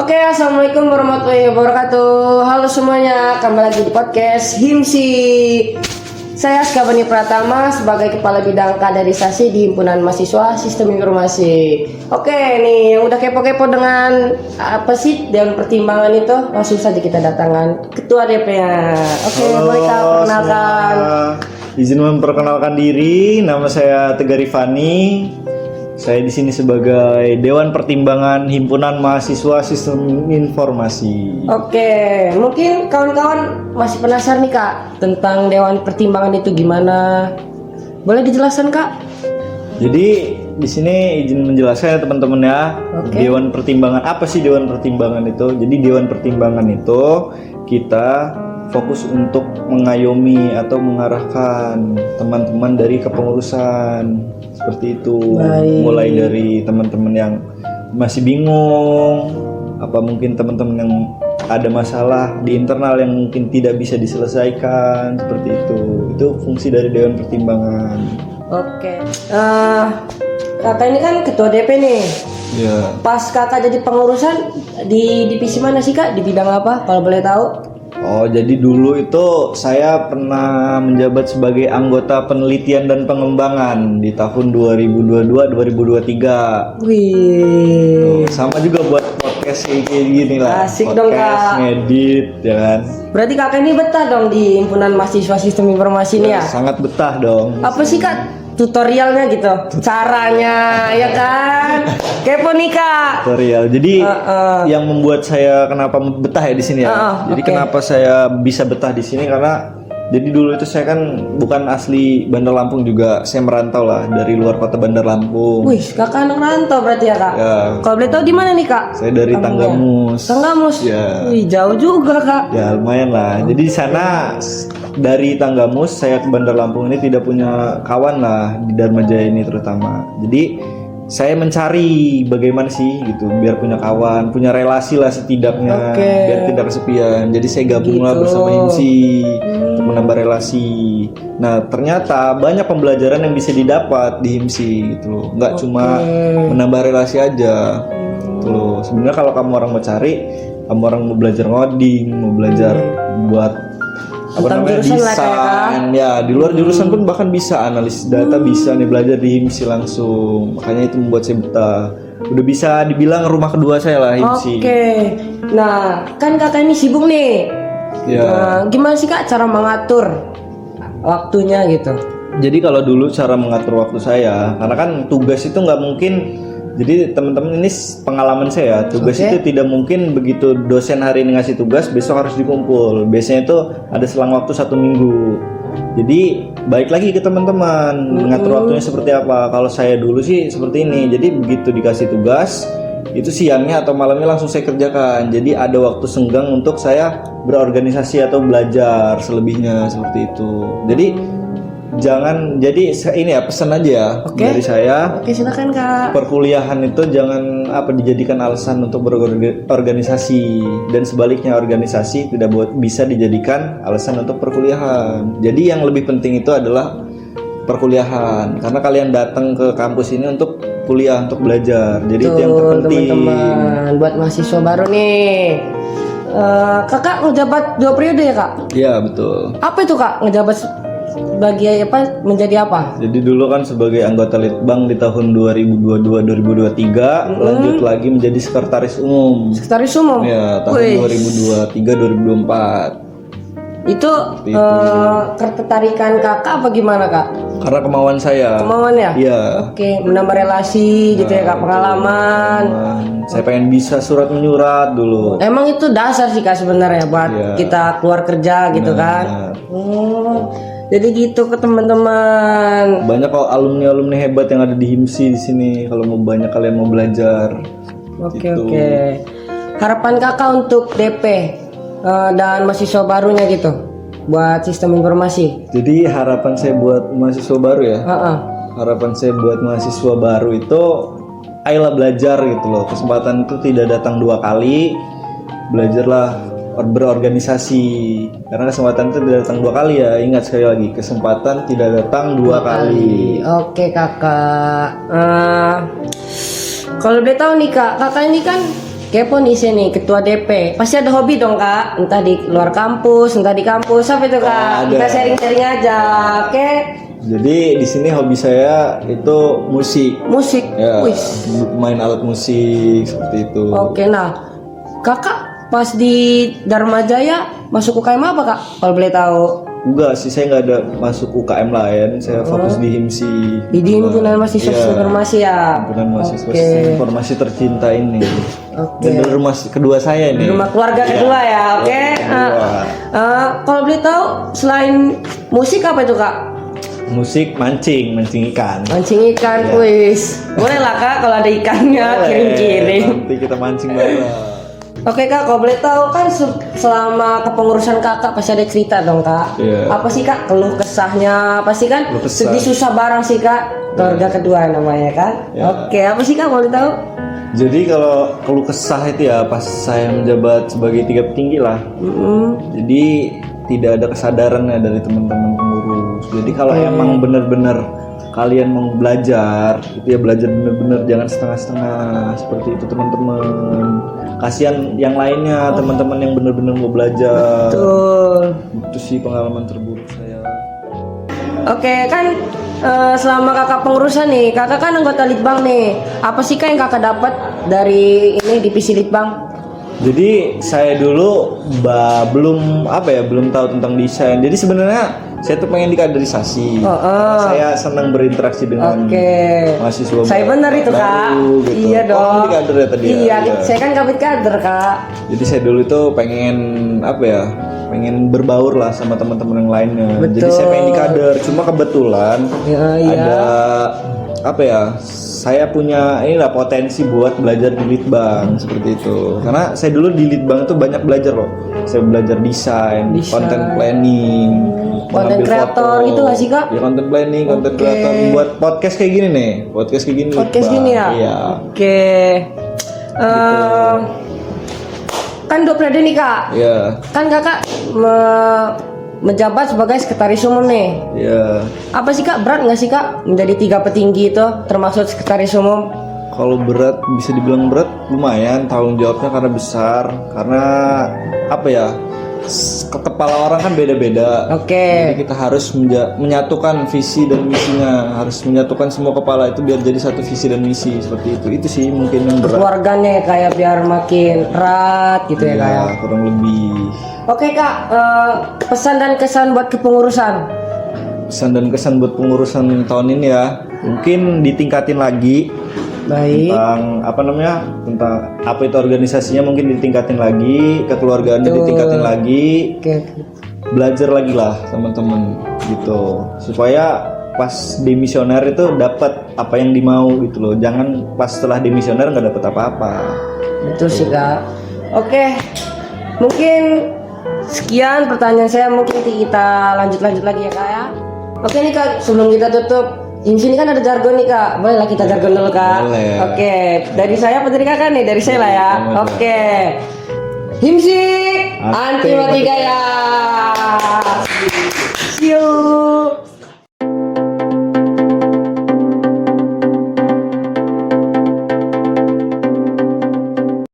Oke, assalamualaikum warahmatullahi wabarakatuh. Halo semuanya, kembali lagi di podcast Himsi. Saya Skabani Pratama sebagai Kepala Bidang Kaderisasi di Himpunan Mahasiswa Sistem Informasi. Oke, nih yang udah kepo-kepo dengan apa sih Dewan Pertimbangan itu, langsung saja kita datangkan Ketua DP-nya. Oke, boleh Kak perkenalkan. Izin memperkenalkan diri, nama saya Tegar Rifani. Saya di sini sebagai Dewan Pertimbangan Himpunan Mahasiswa Sistem Informasi. Oke, mungkin kawan-kawan masih penasaran nih Kak tentang Dewan Pertimbangan itu gimana? Boleh dijelaskan Kak? Jadi di sini izin menjelaskan ya teman-teman ya. Oke. Dewan Pertimbangan, apa sih Dewan Pertimbangan itu? Jadi Dewan Pertimbangan itu kita fokus untuk mengayomi atau mengarahkan teman-teman dari kepengurusan seperti itu. Baik. Mulai dari teman-teman yang masih bingung, apa mungkin teman-teman yang ada masalah di internal yang mungkin tidak bisa diselesaikan seperti itu. Itu fungsi dari Dewan Pertimbangan. Oke. Kakak ini kan ketua DP nih. Ya. Pas kakak jadi pengurusan di divisi mana sih Kak? Di bidang apa? Kalau boleh tahu? Oh, jadi dulu itu saya pernah menjabat sebagai anggota penelitian dan pengembangan di tahun 2022-2023. Wih. Sama juga buat podcast kayak gini lah. Asik podcast, dong, Kak. ngedit, ya kan. Berarti kakak ini betah dong di Himpunan Mahasiswa Sistem Informasi ini ya? Sangat betah dong. Apa sih Kak tutorialnya gitu? Caranya ya kan? Kepo nih Kak. Tutorial. Jadi yang membuat saya kenapa betah ya di sini ya. Jadi oke. kenapa saya bisa betah di sini karena jadi dulu itu saya kan bukan asli Bandar Lampung juga, saya merantau lah dari luar kota Bandar Lampung. Wih, kakak anak rantau berarti ya Kak? Ya. Kalau boleh tahu di mana nih Kak? Saya dari Tanggamus. Tanggamus. Ya. Wih, jauh juga Kak. Ya lumayan lah. Jadi di sana dari Tanggamus saya ke Bandar Lampung ini tidak punya kawan lah di Dharma Jaya ini terutama. Jadi saya mencari bagaimana sih gitu biar punya kawan, punya relasi lah setidaknya, Oke. biar tidak kesepian. Jadi saya gabung lah Gitu. bersama Himsi untuk menambah relasi. Nah ternyata banyak pembelajaran yang bisa didapat di Himsi gitu loh. Nggak cuma menambah relasi aja. Gitu loh. Sebenarnya kalau kamu orang mau cari, kamu orang mau belajar ngoding, mau belajar buat apa Tentang namanya jurusan lah, Kak, desain ya di luar jurusan pun bahkan bisa analisis data, bisa nih belajar di Himsi langsung. Makanya itu membuat saya betah. Udah bisa dibilang rumah kedua saya lah Himsi. Oke. Nah, kan kakak ini sibuk nih. Ya. Nah, gimana sih Kak cara mengatur waktunya gitu? Jadi kalau dulu cara mengatur waktu saya, karena kan tugas itu nggak mungkin. Jadi teman-teman ini pengalaman saya, tugas Oke. itu tidak mungkin begitu dosen hari ini ngasih tugas, besok harus dikumpul. Biasanya itu ada selang waktu 1 minggu. Jadi balik lagi ke teman-teman, mengatur waktunya seperti apa. Kalau saya dulu sih seperti ini. Jadi begitu dikasih tugas, itu siangnya atau malamnya langsung saya kerjakan. Jadi ada waktu senggang untuk saya berorganisasi atau belajar selebihnya seperti itu. Jadi jangan, jadi ini ya pesan aja ya dari saya. Oke, silakan Kak. Perkuliahan itu jangan dijadikan alasan untuk berorganisasi, dan sebaliknya organisasi tidak bisa dijadikan alasan untuk perkuliahan. Jadi yang lebih penting itu adalah perkuliahan, karena kalian datang ke kampus ini untuk kuliah, untuk belajar. Jadi itu yang terpenting. Teman-teman, buat mahasiswa baru nih. Kakak ngejabat 2 periode ya Kak? Iya betul. Apa itu Kak ngejabat bagi apa, menjadi apa? Jadi dulu kan sebagai anggota Litbang di tahun 2022-2023, lanjut lagi menjadi sekretaris umum. Sekretaris umum? Ya, tahun 2023-2024. Itu ketertarikan kakak apa gimana Kak? Karena kemauan saya. Kemauan ya? Iya. Oke, menambah relasi gitu ya Kak, pengalaman. Saya pengen bisa surat menyurat dulu. Emang itu dasar sih Kak sebenarnya buat kita keluar kerja gitu kan. Jadi gitu ke teman-teman. Banyak kok alumni hebat yang ada di Himsi di sini. Kalau mau banyak kalian mau belajar. Oke. Harapan kakak untuk DP dan mahasiswa barunya gitu buat sistem informasi. Jadi harapan saya buat mahasiswa baru ya. Harapan saya buat mahasiswa baru itu ayolah belajar gitu loh. Kesempatan itu tidak datang 2 kali. Belajarlah berorganisasi, karena kesempatan itu tidak datang 2 kali ya. Ingat sekali lagi, kesempatan tidak datang 2 kali. Oke kakak. Kalau boleh tahu nih kak, kakak ini kan kepo nih sini ketua DP. Pasti ada hobi dong kak, entah di luar kampus, entah di kampus, apa itu kak? Ada. Kita sharing-sharing aja, oke? Jadi di sini hobi saya itu musik. Musik, Ya, wis. main alat musik seperti itu. Oke, nah kakak pas di Dharma Jaya masuk UKM apa kak? Kalau boleh tahu? Enggak sih, saya nggak ada masuk UKM lain. Saya fokus di HIMSI. Di himpunan mahasiswa Iya. informasi ya. Himpunan mahasiswa Oke. informasi tercinta ini. Oke. Dan rumah kedua saya Di nih. rumah keluarga kedua ya, oke? Kedua. Kalau boleh tahu selain musik apa itu kak? Musik mancing ikan. Mancing ikan, wis. Boleh lah kak kalau ada ikannya Boleh, kirim-kirim. Nanti kita mancing bareng. Oke kak, kalau boleh tahu kan selama kepengurusan kakak pasti ada cerita dong kak. Iya. Apa sih kak keluh kesahnya? Pasti kan Keluh kesah. sedih susah bareng sih kak. Keluarga kedua namanya kan. Iya. Oke, apa sih kak boleh tahu? Jadi kalau keluh kesah itu ya pas saya menjabat sebagai tingkat tinggi lah. Jadi tidak ada kesadarannya dari teman-teman pengurus. Jadi kalau emang benar-benar kalian mau belajar, itu ya belajar benar-benar, jangan setengah-setengah seperti itu teman-teman. Kasihan yang lainnya, teman-teman yang benar-benar mau belajar. Betul. Itu sih pengalaman terburuk saya. Oke kan selama kakak pengurusan nih, kakak kan anggota Litbang nih. Apa sih kak yang kakak dapat dari ini divisi Litbang? Jadi saya dulu belum tahu tentang desain. Jadi sebenarnya saya tuh pengen dikaderisasi. Saya senang berinteraksi dengan mahasiswa. Saya benar itu kak. baru, gitu. Iya dong. Oh, di kader ya tadi ya? Iya, Iya. saya kan kabit kader kak. Jadi saya dulu itu pengen berbaur lah sama teman-teman yang lainnya. Jadi Betul. saya pengen di kader. Cuma kebetulan Iya. saya punya potensi buat belajar di Litbang seperti itu. Karena saya dulu di Litbang itu banyak belajar loh. Saya belajar desain, content planning, Content mengambil creator foto. gitu gak sih, Kak? Ya content planning, content creator, buat podcast kayak gini nih. Podcast kayak gini. Podcast Litbang. gini ya? Iya. Oke. Kan 2 periode nih kak. Iya. Kan kakak menjabat sebagai sekretaris umum nih. Iya. Apa sih kak, berat nggak sih kak menjadi 3 petinggi itu termasuk sekretaris umum? Kalau berat, bisa dibilang berat, lumayan. Tanggung jawabnya karena besar. Karena kepala orang kan beda-beda. Oke. Jadi kita harus menyatukan visi dan misinya. Harus menyatukan semua kepala itu biar jadi satu visi dan misi seperti itu. Itu sih mungkin yang berat. Keluarganya ya kayak biar makin erat gitu ya kak. Ya, kurang lebih. Oke kak, pesan dan kesan buat kepengurusan. Pesan dan kesan buat pengurusan tahun ini ya, mungkin ditingkatin lagi. Baik. Tentang apa itu organisasinya mungkin ditingkatin lagi, kekeluargaannya ditingkatin lagi, Oke. belajar lagi lah teman-teman gitu, supaya pas demisioner itu dapat apa yang dimau gitu loh. Jangan pas setelah demisioner nggak dapat apa-apa. Betul sih kak. Oke, mungkin sekian pertanyaan saya. Mungkin kita lanjut lagi ya kak ya. Oke nih kak, sebelum kita tutup, di sini kan ada jargon nih kak. Boleh lah kita jargon dulu kak. Boleh. Oke, dari saya apa dari kakak nih? Dari saya lah ya. Sama aja. Oke. Himsi anti mati gaya.